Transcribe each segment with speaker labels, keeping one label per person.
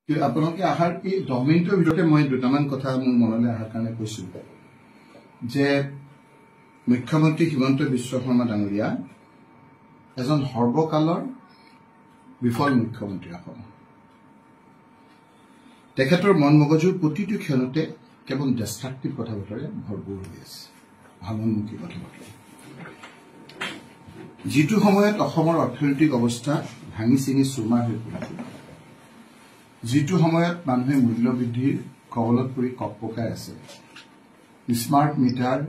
Speaker 1: আপোনালোকে আহাৰ কি 10 মিনিটৰ ভিতৰতে মই দুটামান কথা মোৰ মনলৈ আহাৰ কাৰণে কৈছো যে মুখ্যমন্ত্ৰী হিমন্ত বিশ্ব শৰ্মা ডাঙৰীয়া এজন সৰ্বকালৰ বিফল মুখ্যমন্ত্ৰী আসন তেখেতৰ মন মগজুৰ প্ৰতিটো ক্ষণতে কেৱল ডিষ্ট্ৰাকটিভ কথা বতৰে ভৰপূৰ হৈ আছে ভাঙনমুখী কথা বতৰা যিটো সময়ত অসমৰ অৰ্থনৈতিক অৱস্থা ভাঙি চিঙি চুৰমাৰ হৈ পৰিছিল যিটো সময়ত মানুহে মূল্য বৃদ্ধিৰ কবলত পৰি কপককাই আছে স্মাৰ্ট মিটাৰ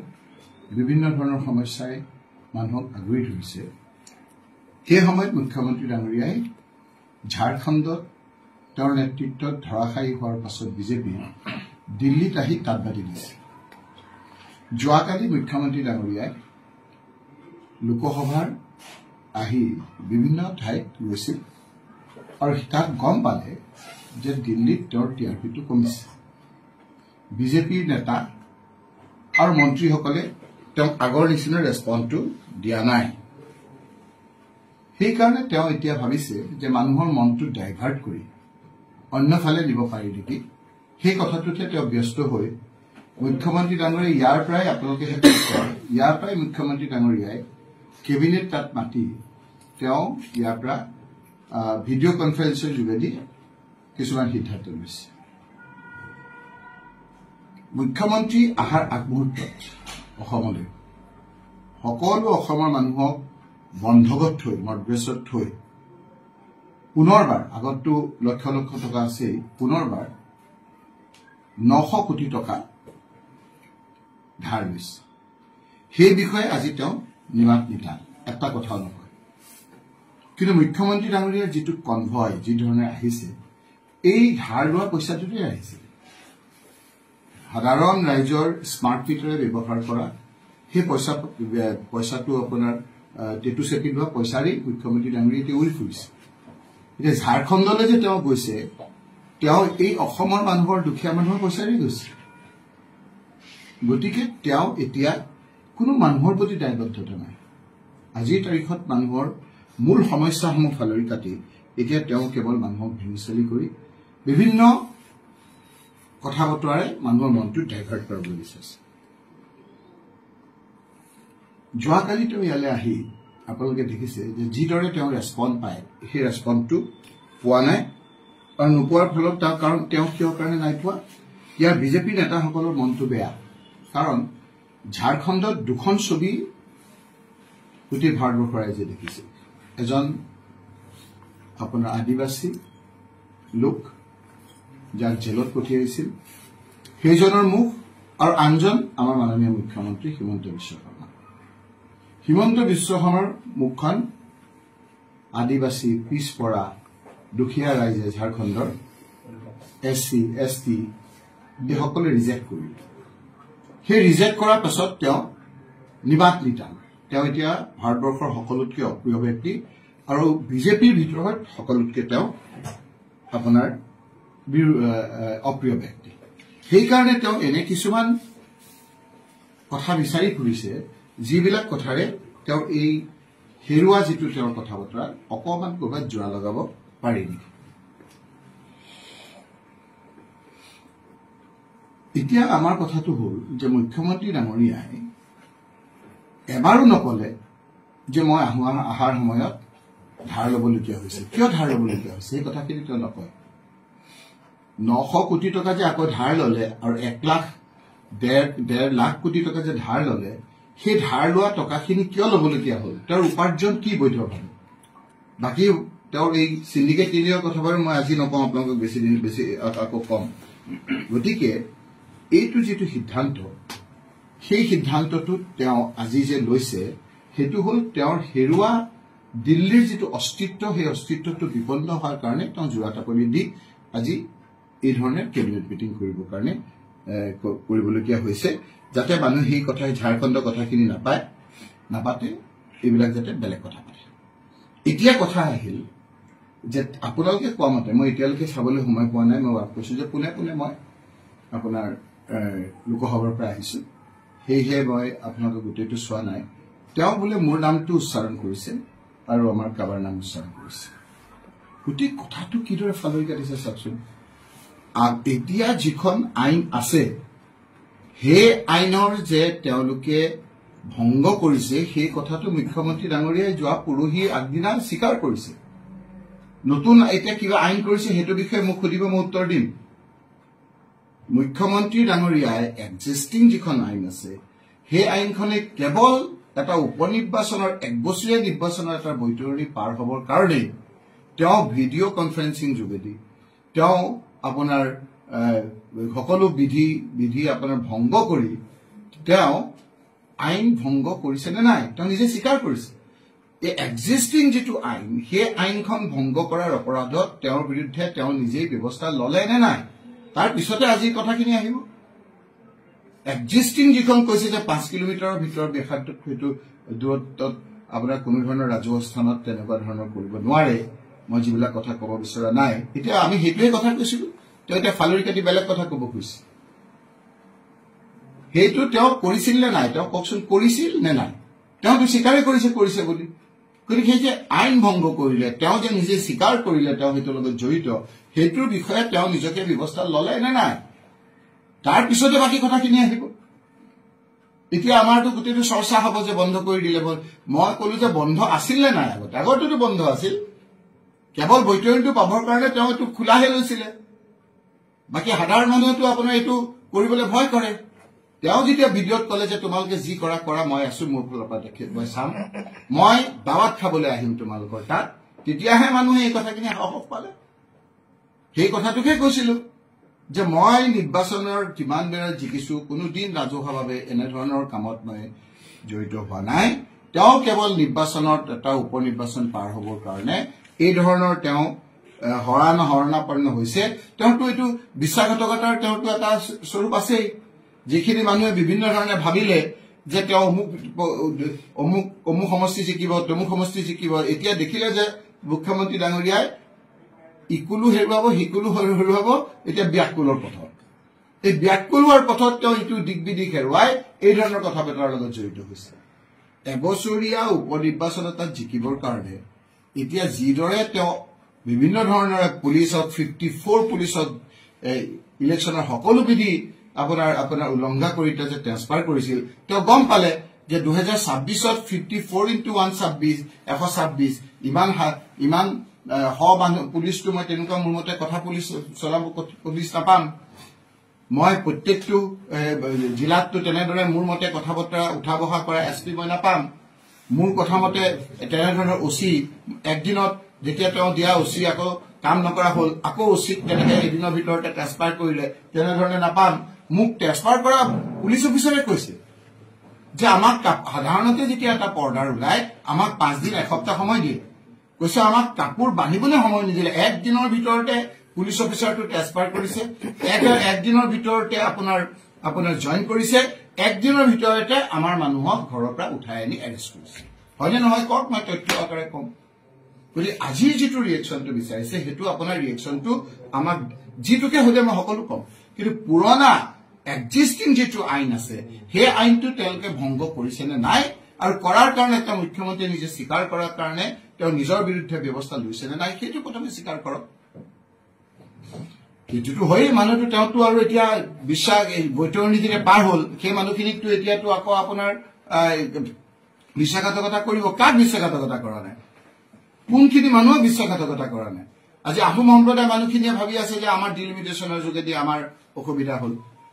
Speaker 1: বিভিন্ন ধৰণৰ সমস্যাই মানুহক আগুৰি ধৰিছে সেই সময়ত মুখ্যমন্ত্ৰী ডাঙৰীয়াই ঝাৰখণ্ডত তেওঁৰ নেতৃত্বত ধৰাশায়ী হোৱাৰ পাছত বিজেপি দিল্লীত আহি তাত বান্ধি দিছে যোৱাকালি মুখ্যমন্ত্ৰী ডাঙৰীয়াই লোকসভাৰ আহি বিভিন্ন ঠাইত গৈছিল আৰু তাত গম পালে যে দিল্লীত তেওঁৰ টিআৰপিটো কমিছে বিজেপিৰ নেতা আৰু মন্ত্ৰীসকলে তেওঁ আগৰ নিচিনা ৰেছপন্সটো দিয়া নাই সেইকাৰণে তেওঁ এতিয়া ভাবিছে যে মানুহৰ মনটো ডাইভাৰ্ট কৰি অন্যফালে নিব পাৰি নেকি সেই কথাটোতে তেওঁ ব্যস্ত হৈ মুখ্যমন্ত্ৰী ডাঙৰীয়াই ইয়াৰ পৰাই আপোনালোকে ইয়াৰ পৰাই মুখ্যমন্ত্ৰী ডাঙৰীয়াই কেবিনেট তাত মাতি তেওঁ ইয়াৰ পৰা ভিডিঅ' কনফাৰেন্সৰ যোগেদি কিছুমান সিদ্ধান্ত লৈছে মুখ্যমন্ত্ৰী আহাৰ আগমুহূৰ্তত অসমলৈ সকলো অসমৰ মানুহক বন্ধকত থৈ মৰ্গেজত থৈ পুনৰবাৰ আগতটো লক্ষ লক্ষ টকা আছে পুনৰবাৰ 900 কোটি টকা ধাৰ লৈছে সেই বিষয়ে আজি তেওঁ নিমাত নিতান এটা কথাও নকয় কিন্তু মুখ্যমন্ত্ৰী ডাঙৰীয়াৰ যিটো কনভয় যি ধৰণে আহিছে এই ধাৰ লোৱা পইচাটোতে আহিছে সাধাৰণ ৰাইজৰ স্মাৰ্ট মিটাৰে ব্যৱহাৰ কৰা সেই পইচাটো আপোনাৰ টেটু চেপি লোৱা পইচাৰে মুখ্যমন্ত্ৰী ডাঙৰীয়াই উৰি ফুৰিছে এতিয়া ঝাৰখণ্ডলৈ যে তেওঁ গৈছে তেওঁ এই অসমৰ মানুহৰ দুখীয়া মানুহৰ পইচাৰে গৈছে গতিকে তেওঁ এতিয়া কোনো মানুহৰ প্ৰতি দায়বদ্ধতা নাই আজিৰ তাৰিখত মানুহৰ মূল সমস্যাসমূহ ফালৰি কাটি এতিয়া তেওঁ কেৱল মানুহক ভিংচালি কৰি বিভিন্ন কথা বতৰাৰে মানুহৰ মনটো ডাইভাৰ্ট কৰিবলৈ বিচাৰিছে যোৱাকালি তেওঁ ইয়ালৈ আহি আপোনালোকে দেখিছে যে যিদৰে তেওঁ ৰেছপন্স পায় সেই ৰেছপন্সটো পোৱা নাই আৰু নোপোৱাৰ ফলত কাৰণ তেওঁ কিয় কাৰণে নাই পোৱা ইয়াৰ বিজেপি নেতাসকলৰ মনটো বেয়া কাৰণ ঝাৰখণ্ডত দুখন ছবি গোটেই ভাৰতবৰ্ষৰ ৰাইজে দেখিছে এজন আপোনাৰ আদিবাসী লোক যাক জেলত পঠিয়াইছিল সেইজনৰ মুখ আৰু আনজন আমাৰ মাননীয় মুখ্যমন্ত্ৰী হিমন্ত বিশ্ব শৰ্মা হিমন্ত বিশ্ব শৰ্মাৰ মুখখন আদিবাসী পিছপৰা দুখীয়া ৰাইজে ঝাৰখণ্ডৰ এছচি এছটি এইসকলে ৰিজেক্ট কৰিলে সেই ৰিজেক্ট কৰাৰ পাছত তেওঁ নিবাত নিতান তেওঁ এতিয়া ভাৰতবৰ্ষৰ সকলোতকৈ অপ্ৰিয় ব্যক্তি আৰু বিজেপিৰ ভিতৰত সকলোতকৈ তেওঁ আপোনাৰ অপ্ৰিয় ব্যক্তি সেইকাৰণে তেওঁ এনে কিছুমান কথা বিচাৰি ফুৰিছে যিবিলাক কথাৰে তেওঁ এই হেৰুৱা যিটো তেওঁৰ কথা বতৰা অকণমান ক'ৰবাত জোৰা লগাব পাৰি নেকি এতিয়া আমাৰ কথাটো হ'ল যে মুখ্যমন্ত্ৰী ডাঙৰীয়াই এবাৰো নকলে যে মই আহাৰ সময়ত ধাৰ ল'বলগীয়া হৈছে কিয় ধাৰ ল'বলগীয়া হৈছে সেই কথাখিনি তেওঁ নকয় 900 কোটি টকা যে আকৌ ধাৰ ল'লে আৰু 1,00,000 লাখ কোটি টকা যে ধাৰ ল'লে সেই ধাৰ লোৱা টকাখিনি কিয় ল'বলগীয়া হ'ল তেওঁৰ উপাৰ্জন কি বৈধভাৱে বাকী তেওঁৰ এই চিণ্ডিকেট ইণ্ডিয়াৰ কথা বাৰু মই আজি নকওঁ আপোনালোকক বেছি আকৌ কম গতিকে এইটো যিটো সিদ্ধান্ত সেই সিদ্ধান্তটোত তেওঁ আজি যে লৈছে সেইটো হ'ল তেওঁৰ হেৰুৱা দিল্লীৰ যিটো অস্তিত্ব সেই অস্তিত্বটো বিপন্ন হোৱাৰ কাৰণে তেওঁ জোৰা টাপলি দি আজি এই ধৰণে কেবিনেট মিটিং কৰিবলগীয়া হৈছে যাতে মানুহে সেই কথাই ঝাৰখণ্ডৰ কথাখিনি নাপাতে এইবিলাক যাতে বেলেগ কথা পাতে এতিয়া কথা আহিল যে আপোনালোকে কোৱা মতে মই এতিয়ালৈকে চাবলৈ সময় পোৱা নাই মই কৈছো যে পোনে পোনে মই আপোনাৰ লোকসভাৰ পৰা আহিছো সেয়েহে মই আপোনালোকে গোটেইটো চোৱা নাই তেওঁ বোলে মোৰ নামটো উচ্চাৰণ কৰিছে আৰু আমাৰ কাবাৰ নাম উচ্চাৰণ কৰিছে গোটেই কথাটো কিদৰে ফালৰি কাটিছে চাওকচোন এতিয়া যিখন আইন আছে সেই আইনৰ যে তেওঁলোকে ভংগ কৰিছে সেই কথাটো মুখ্যমন্ত্ৰী ডাঙৰীয়াই যোৱা পৰহি আগদিনা স্বীকাৰ কৰিছে নতুন এতিয়া কিবা আইন কৰিছে সেইটো বিষয়ে মোক সুধিব মই উত্তৰ দিম মুখ্যমন্ত্ৰী ডাঙৰীয়াই এক্সিষ্টিং যিখন আইন আছে সেই আইনখনে কেৱল এটা উপনিৰ্বাচনৰ একবছৰীয়া নিৰ্বাচনৰ এটা বৈতৰণি পাৰ হ'বৰ কাৰণে তেওঁ ভিডিঅ' কনফাৰেন্সিং যোগেদি তেওঁ আপোনাৰ সকলো বিধি আপোনাৰ ভংগ কৰি তেওঁ আইন ভংগ কৰিছে নে নাই তেওঁ নিজে স্বীকাৰ কৰিছে এই এক্সিষ্টিং যিটো আইন সেই আইনখন ভংগ কৰাৰ অপৰাধত তেওঁৰ বিৰুদ্ধে তেওঁ নিজেই ব্যৱস্থা ল'লে নে নাই তাৰ পিছতে আজি কথাখিনি আহিব এক্সিষ্টিং যিখন কৈছে যে 5 কিলোমিটাৰৰ ভিতৰত বেখাদ্যত সেইটো দূৰত্বত আপোনাৰ কোনো ধৰণৰ ৰাজহুৱা স্থানত তেনেকুৱা ধৰণৰ কৰিব নোৱাৰে মই যিবিলাক কথা ক'ব বিচৰা নাই এতিয়া আমি সেইটোৱে কথা কৈছিলো তেওঁ এতিয়া ফালৰি কাটি বেলেগ কথা ক'ব খুজিছে সেইটো তেওঁ কৰিছিল নে নাই তেওঁ কওকচোন কৰিছিল নে নাই তেওঁতো স্বীকাৰে কৰিছে বুলি গতিকে সেই যে আইন ভংগ কৰিলে তেওঁ যে নিজে স্বীকাৰ কৰিলে তেওঁ সেইটোৰ লগত জড়িত সেইটোৰ বিষয়ে তেওঁ নিজকে ব্যৱস্থা ল'লে নে নাই তাৰ পিছতে বাকী কথাখিনি আহিব এতিয়া আমাৰতো গোটেইটো চৰ্চা হ'ব যে বন্ধ কৰি দিলে মই ক'লো যে বন্ধ আছিল নে নাই আগতেতো বন্ধ আছিল কেৱল বৈতৰণিটো পাবৰ কাৰণে তেওঁ এইটো খোলাহে লৈছিলে বাকী সাধাৰণ মানুহেতো আপোনাৰ এইটো কৰিবলৈ ভয় কৰে তেওঁ যেতিয়া ভিডিঅ'ত ক'লে যে তোমালোকে যি কৰা মই আছো মোৰ ফালৰ পৰা দেখি মই চাম মই দাৱাত খাবলৈ আহিম তোমালোকৰ তাত তেতিয়াহে মানুহে এই কথাখিনি সাহস পালে সেই কথাটোকে কৈছিলো যে মই নিৰ্বাচনৰ যিমান বেৰা জিকিছো কোনোদিন ৰাজহুৱাভাৱে এনেধৰণৰ কামত মই জড়িত হোৱা নাই তেওঁ কেৱল নিৰ্বাচনত এটা উপনিৰ্বাচন পাৰ হ'বৰ কাৰণে এই ধৰণৰ তেওঁ হৰণাপন্ন হৈছে তেওঁতো এইটো বিশ্বাসঘাতকতাৰ তেওঁতো এটা স্বৰূপ আছেই যিখিনি মানুহে বিভিন্ন ধৰণে ভাবিলে যে তেওঁ অমুক সমষ্টি জিকিব তমুক সমষ্টি জিকিব এতিয়া দেখিলে যে মুখ্যমন্ত্ৰী ডাঙৰীয়াই ইকুলো হেৰুৱাব সিকুলো হেৰুৱাব এতিয়া ব্যাকুলৰ পথত এই ব্যাকুলৰ পথত তেওঁ ইটো দিগবিদিক হেৰুৱাই এই ধৰণৰ কথা বতৰাৰ লগত জড়িত হৈছে এবছৰীয়া উপনিৰ্বাচন এটাত জিকিবৰ কাৰণে এতিয়া যিদৰে তেওঁ বিভিন্ন ধৰণৰ পুলিচত 54 পুলিচত ইলেকশ্যনৰ সকলো বিধি আপোনাৰ উলংঘা কৰি যে ট্ৰান্সফাৰ কৰিছিল তেওঁ গম পালে যে 2026ত 54 × 126 ইমান মানুহ পুলিচটো মই তেনেকুৱা মোৰ মতে কথা পুলিচ চলাব পুলিচ নাপাম মই প্ৰত্যেকটো জিলাতটো তেনেদৰে মোৰ মতে কথা বতৰা উঠা বহা কৰা এছপি মই নাপাম মোৰ কথা মতে তেনেধৰণৰ ওচি একদিনত যেতিয়া তেওঁ দিয়া ওচি আকৌ কাম নকৰা হ'ল আকৌ ওচিক তেনেকে এদিনৰ ভিতৰতে ট্ৰান্সফাৰ কৰিলে তেনেধৰণে নাপাম মোক ট্ৰান্সফাৰ কৰা পুলিচ অফিচাৰে কৈছে যে আমাক সাধাৰণতে যেতিয়া এটা পৰ্দাৰ ওলাই আমাক 5 দিন এসপ্তাহ সময় দিয়ে কৈছে আমাক কাপোৰ বান্ধিবলৈ সময় নিদিলে একদিনৰ ভিতৰতে পুলিচ অফিচাৰটো ট্ৰান্সফাৰ কৰিছে একদিনৰ ভিতৰতে আপোনাৰ জইন কৰিছে একদিনৰ ভিতৰতে আমাৰ মানুহক ঘৰৰ পৰা উঠাই আনি এৰেষ্ট কৰিছে হয়নে নহয় কওক মই তথ্য আকাৰে কম গতিকে আজিৰ যিটো ৰিয়েকশ্যনটো বিচাৰিছে সেইটো আপোনাৰ ৰিয়েকশ্যনটো আমাক যিটোকে হ'লে মই সকলো কম কিন্তু পুৰণা এক্সিষ্টিং যিটো আইন আছে সেই আইনটো তেওঁলোকে ভংগ কৰিছে নে নাই আৰু কৰাৰ কাৰণে তেওঁ মুখ্যমন্ত্ৰীয়ে নিজে স্বীকাৰ কৰাৰ কাৰণে তেওঁ নিজৰ বিৰুদ্ধে ব্যৱস্থা লৈছে নে নাই সেইটো প্ৰথমে স্বীকাৰ কৰক এইটোতো হয়েই মানুহটো তেওঁতো আৰু এতিয়া বিশ্বাস বৈতৰণি যেতিয়া পাৰ হ'ল সেই মানুহখিনিকতো এতিয়াতো আকৌ আপোনাৰ বিশ্বাসঘাতকতা কৰিব কাক বিশ্বাসঘাতকতা কৰা নাই কোনখিনি মানুহক বিশ্বাসঘাতকতা কৰা নাই আজি আহোম সম্প্ৰদায়ৰ মানুহখিনিয়ে ভাবি আছে যে আমাৰ ডিলিমিটেশ্যনৰ যোগেদি আমাৰ অসুবিধা হ'ল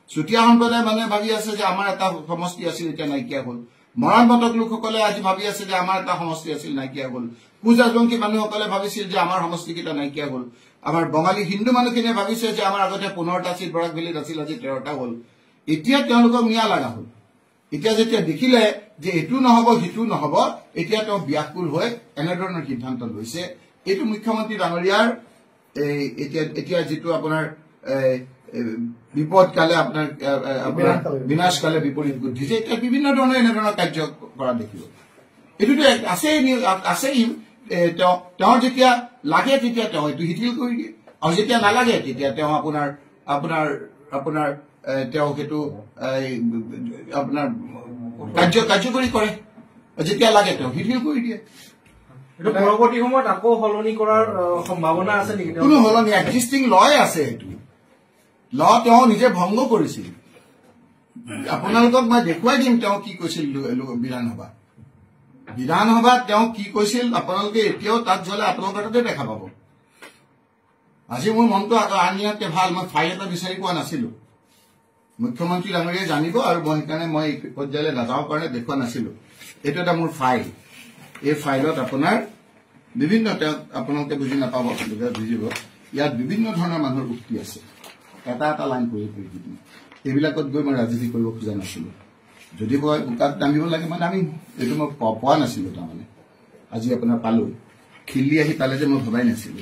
Speaker 1: চুতীয়া সম্প্ৰদায়ৰ মানুহে ভাবি আছে যে আমাৰ এটা সমষ্টি আছিল এতিয়া নাইকিয়া হ'ল মৰাণ বটক লোকসকলে আজি ভাবি আছে যে আমাৰ এটা সমষ্টি আছিল নাইকিয়া হ'ল কোচ ৰাজবংশী মানুহসকলে ভাবিছিল যে আমাৰ সমষ্টিকেইটা নাইকিয়া হ'ল আমাৰ বঙালী হিন্দু মানুহখিনিয়ে ভাবিছে যে আমাৰ আগতে 15টা আছিল বৰাক ভেলীত আছিল আজি 13টা হ'ল এতিয়া তেওঁলোকক মিয়া লগা হ'ল এতিয়া যেতিয়া দেখিলে যে এইটো নহ'ব সিটো নহ'ব এতিয়া তেওঁ ব্যাকুল হৈ এনেধৰণৰ সিদ্ধান্ত লৈছে এইটো মুখ্যমন্ত্ৰী ডাঙৰীয়াৰ এতিয়া যিটো আপোনাৰ বিপদ কালে আপোনাৰ বিনাশ কালে বিপৰীত বুদ্ধি যে এতিয়া বিভিন্ন ধৰণৰ এনেধৰণৰ কাৰ্য কৰা দেখিব এইটোতো আছেই তেওঁ যেতিয়া লাগে তেতিয়া তেওঁ এইটো শিথিল কৰি দিয়ে আৰু যেতিয়া নালাগে তেতিয়া তেওঁ আপোনাৰ তেওঁ সেইটো আপোনাৰ কাৰ্যকৰী কৰে যেতিয়া লাগে তেওঁ শিথিল কৰি দিয়ে
Speaker 2: পৰৱৰ্তী সময়ত আকৌ সলনি কৰাৰ সম্ভাৱনা আছে নেকি কোনো
Speaker 1: সলনি এক্সিষ্টিং লয় আছে এইটো ল তেওঁ নিজে ভংগ কৰিছিল আপোনালোকক মই দেখুৱাই দিম তেওঁ কি কৈছিল বিধানসভাত তেওঁ কি কৈছিল আপোনালোকে এতিয়াও তাত গ'লে আপোনালোকৰ তাতে দেখা পাব আজি মোৰ মনটো আনিয়াতকে ভাল মই ফাইল এটা বিচাৰি পোৱা নাছিলো মুখ্যমন্ত্ৰী ডাঙৰীয়াই জানিব আৰু মই সেইকাৰণে মই পৰ্যায়লৈ নাযাওঁ কাৰণে দেখুৱা নাছিলো এইটো এটা মোৰ ফাইল এই ফাইলত আপোনাৰ বিভিন্ন আপোনালোকে বুজি নাপাব বুজিব ইয়াত বিভিন্ন ধৰণৰ মানুহৰ উক্তি আছে এটা এটা লাইন কৰি দিম এইবিলাকত গৈ মই ৰাজনীতি কৰিব খোজা নাছিলো যদি মই বোকাত নামিব লাগে মানে আমি এইটো মই পোৱা নাছিলো তাৰমানে আজি আপোনাৰ পালো খিলি আহি পালে যে মই ভবাই নাছিলো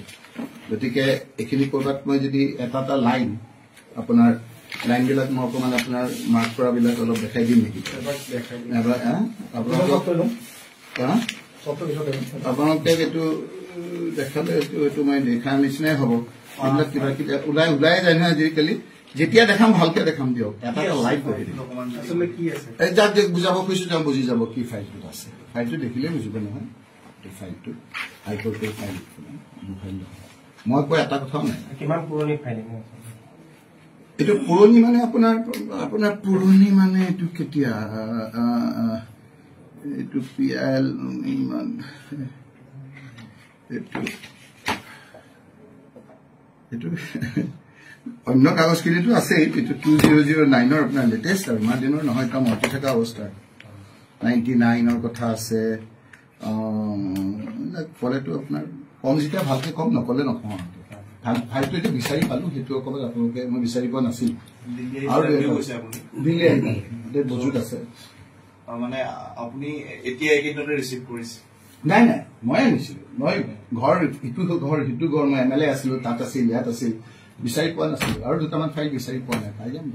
Speaker 1: গতিকে এইখিনি ক'ৰবাত মই যদি এটা এটা লাইন আপোনাৰ লাইনবিলাক মই অকণমান আপোনাৰ মাৰ্ক কৰাবিলাক অলপ দেখাই দিম নেকি আপোনালোকে এইটো দেখালে এইটো মই দেখাৰ নিচিনাই হ'ব এইবিলাক কিবা কিবা ওলাই যায় নহয় আজিকালি যেতিয়া দেখাম ভালকে দেখাম দিয়ক এটা এটা লাইভ কৰি দিম যাক বুজাব খুজিছো তেওঁ বুজি যাব কি ফাইলটোত আছে ফাইলটো দেখিলে বুজিব নহয় এই ফাইলটো হাইকোৰ্টৰ ফাইল মই কৈ এটা কথাও নাই
Speaker 2: কিমান পুৰণি ফাইল
Speaker 1: এইটো পুৰণি মানে আপোনাৰ পুৰণি মানে এইটো কেতিয়া এইটো পিএল ইমান এইটো অন্য কাগজখিনিতো আছেই এইটো 2009 আপোনাৰ লেটেষ্ট আৰু ইমান দিনৰ নহয় কাম মতি থকা অৱস্থা 99 কথা আছে ক'লেতো আপোনাৰ কম যেতিয়া ভালকে কম নকলে নকওঁ ভাইটো এতিয়া বিচাৰি পালো সেইটো অকণমান আপোনালোকে মই বিচাৰি পোৱা নাছিল আৰু মজুত আছে
Speaker 3: মানে আপুনি এতিয়া এইকেইদিনতে ৰিচিভ কৰিছে
Speaker 1: নাই নাই মই আনিছিলো মই ঘৰ সিটো ঘৰ মই MLA আছিলো তাত আছিল ইয়াত আছিল বিচাৰি পোৱা নাছিলো আৰু দুটামান ফাইল বিচাৰি পোৱা নাই পাই যাম